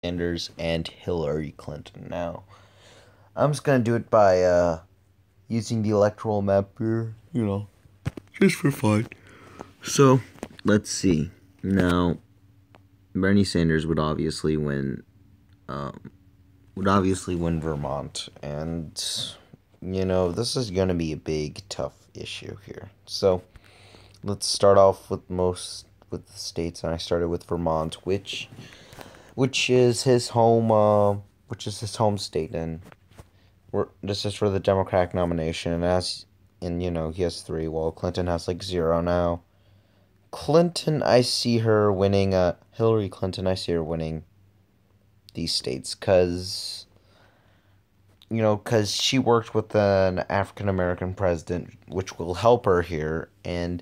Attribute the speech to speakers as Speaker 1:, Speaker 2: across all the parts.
Speaker 1: Sanders and Hillary Clinton. Now, I'm just gonna do it by using the electoral map here, just for fun. So, let's see. Now, Bernie Sanders um, would obviously win Vermont, and this is gonna be a big, tough issue here. So, let's start off with the states, and I started with Vermont, which is his home, state, and this is for the Democratic nomination, and he has three, while Clinton has like zero now. Clinton, I see her winning. Hillary Clinton, I see her winning these states, cause she worked with an African American president, which will help her here, and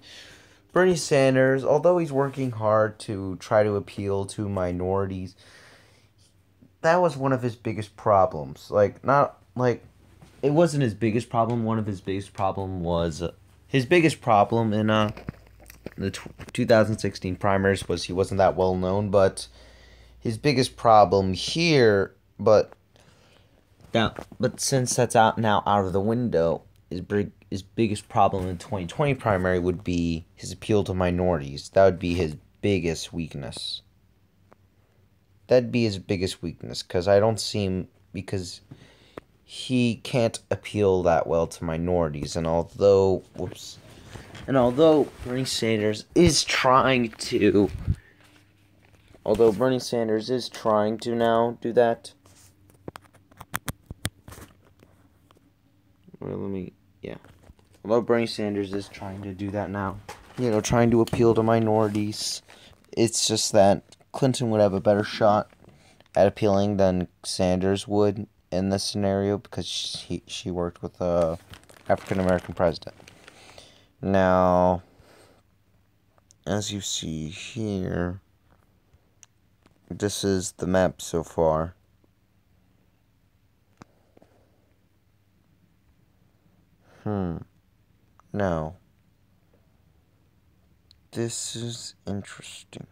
Speaker 1: Bernie Sanders, although he's working hard to try to appeal to minorities, that was one of his biggest problems. Like, not like it wasn't his biggest problem. One of his biggest problem was his biggest problem in the 2016 primaries was he wasn't that well known. But his biggest problem here, but since that's out of the window, his biggest problem in the 2020 primary would be his appeal to minorities. That would be his biggest weakness. That'd be his biggest weakness, because he can't appeal that well to minorities. And although Bernie Sanders is trying to, now do that. Well, Although Bernie Sanders is trying to do that now, trying to appeal to minorities, it's just that Clinton would have a better shot at appealing than Sanders would in this scenario, because she worked with a African American president. Now, as you see here, this is the map so far. Now, this is interesting.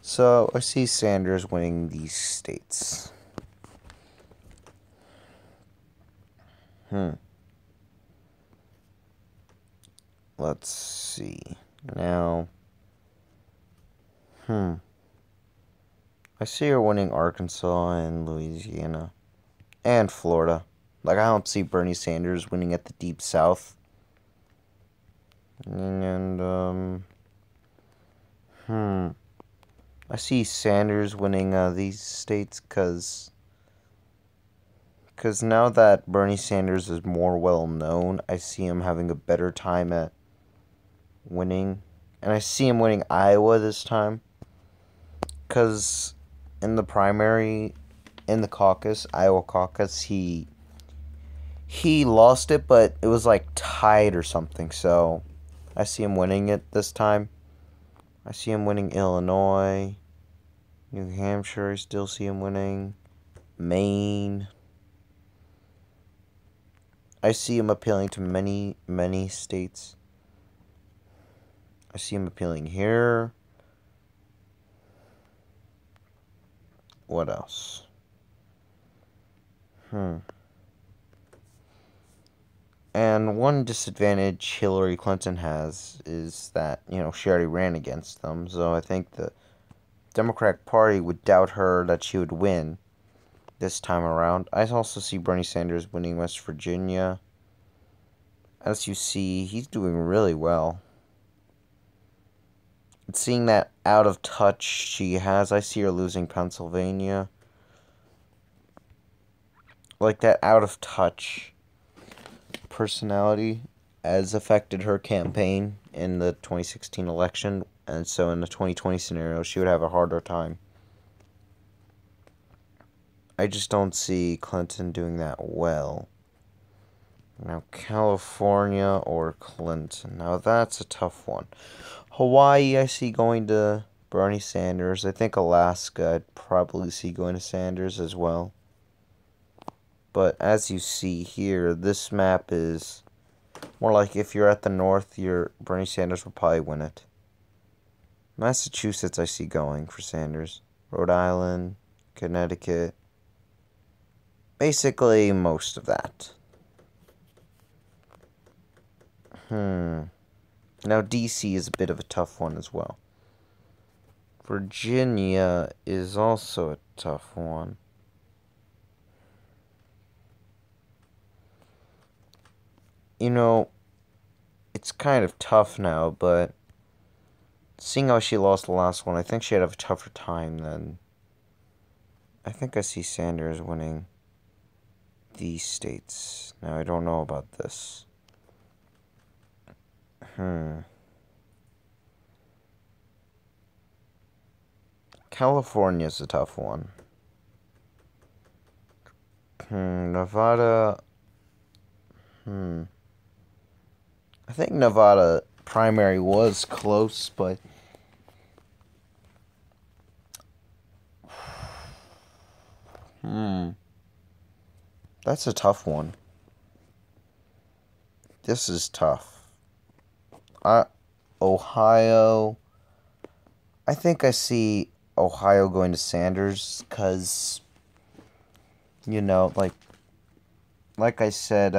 Speaker 1: So, I see Sanders winning these states. Let's see. Now, I see her winning Arkansas and Louisiana and Florida. Like, I don't see Bernie Sanders winning at the Deep South. And, I see Sanders winning these states because now that Bernie Sanders is more well known, I see him having a better time at winning. And I see him winning Iowa this time, because in the primary, in the Iowa caucus, he lost it, but it was like tied or something. So I see him winning it this time. I see him winning Illinois, New Hampshire. I still see him winning Maine. I see him appealing to many, many states. I see him appealing here. What else? And one disadvantage Hillary Clinton has is that, she already ran against them. So I think the Democratic Party would doubt her that she would win this time around. I also see Bernie Sanders winning West Virginia. As you see, he's doing really well. And seeing that out of touch she has, I see her losing Pennsylvania. Like, that out of touch personality has affected her campaign in the 2016 election, and so in the 2020 scenario, she would have a harder time. I just don't see Clinton doing that well. Now, California or Clinton. Now, that's a tough one. Hawaii, I see going to Bernie Sanders. I think Alaska, I'd probably see going to Sanders as well. But as you see here, this map is more like if you're at the north, Bernie Sanders will probably win it. Massachusetts I see going for Sanders. Rhode Island, Connecticut. Basically most of that. Now DC is a bit of a tough one as well. Virginia is also a tough one. You know, it's kind of tough now, but seeing how she lost the last one, I think she'd have a tougher time then. I think I see Sanders winning these states. Now, I don't know about this. California's a tough one. Nevada. I think Nevada primary was close, but that's a tough one. This is tough. Ohio. I think I see Ohio going to Sanders because, you know, like I said,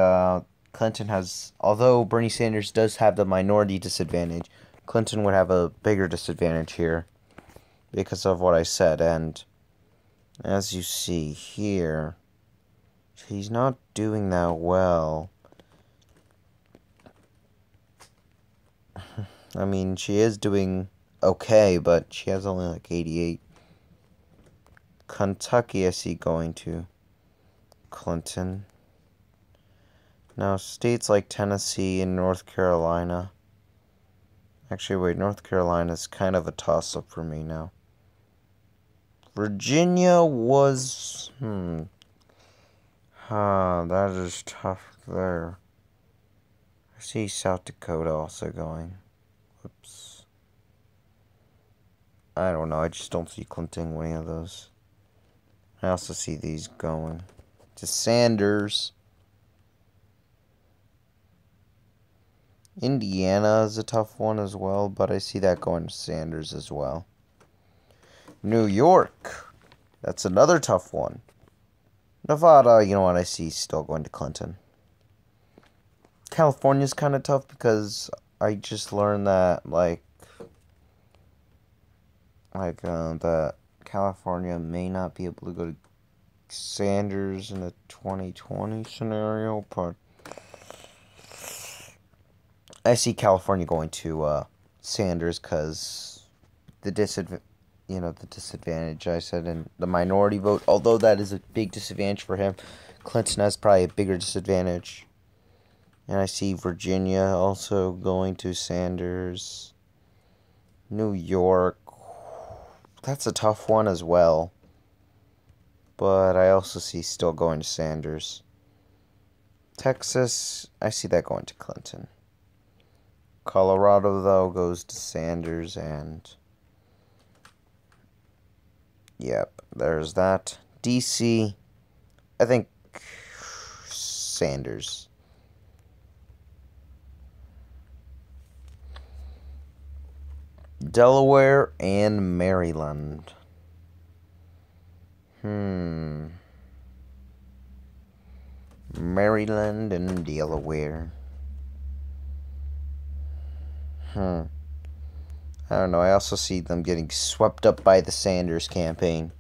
Speaker 1: Clinton has, although Bernie Sanders does have the minority disadvantage, Clinton would have a bigger disadvantage here because of what I said. And as you see here, she's not doing that well. I mean, she is doing okay, but she has only like 88. Kentucky, I see going to Clinton. Now, states like Tennessee and North Carolina. Actually, wait, North Carolina's kind of a toss-up for me now. Virginia was... that is tough there. I see South Dakota also going. Whoops. I don't know, I just don't see Clinton winning of those. I also see these going to Sanders. Indiana is a tough one as well, but I see that going to Sanders as well. New York. That's another tough one. Nevada, you know what, I see still going to Clinton. California's kind of tough because I just learned that, that California may not be able to go to Sanders in the 2020 scenario, but I see California going to Sanders because the disadvantage I said in the minority vote, although that is a big disadvantage for him, Clinton has probably a bigger disadvantage. And I see Virginia also going to Sanders. New York, that's a tough one as well. But I also see still going to Sanders. Texas, I see that going to Clinton. Colorado, though, goes to Sanders, and... Yep, there's that. DC, I think Sanders. Delaware and Maryland. Maryland and Delaware. I don't know. I also see them getting swept up by the Sanders campaign.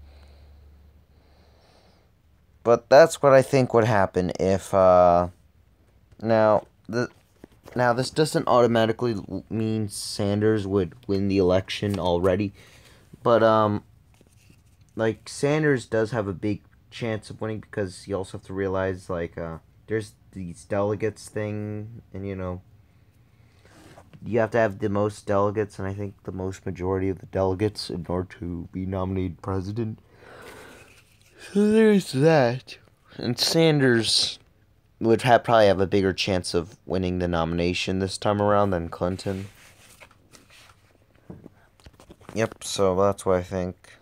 Speaker 1: But that's what I think would happen if, Now, this doesn't automatically mean Sanders would win the election already. But, Sanders does have a big chance of winning because you also have to realize, there's these delegates thing, and, you have to have the most delegates, and I think the most majority of the delegates in order to be nominated president. So there's that. And Sanders would probably have a bigger chance of winning the nomination this time around than Clinton. Yep, so that's what I think.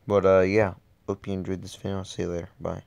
Speaker 1: But, yeah. Hope you enjoyed this video. I'll see you later. Bye.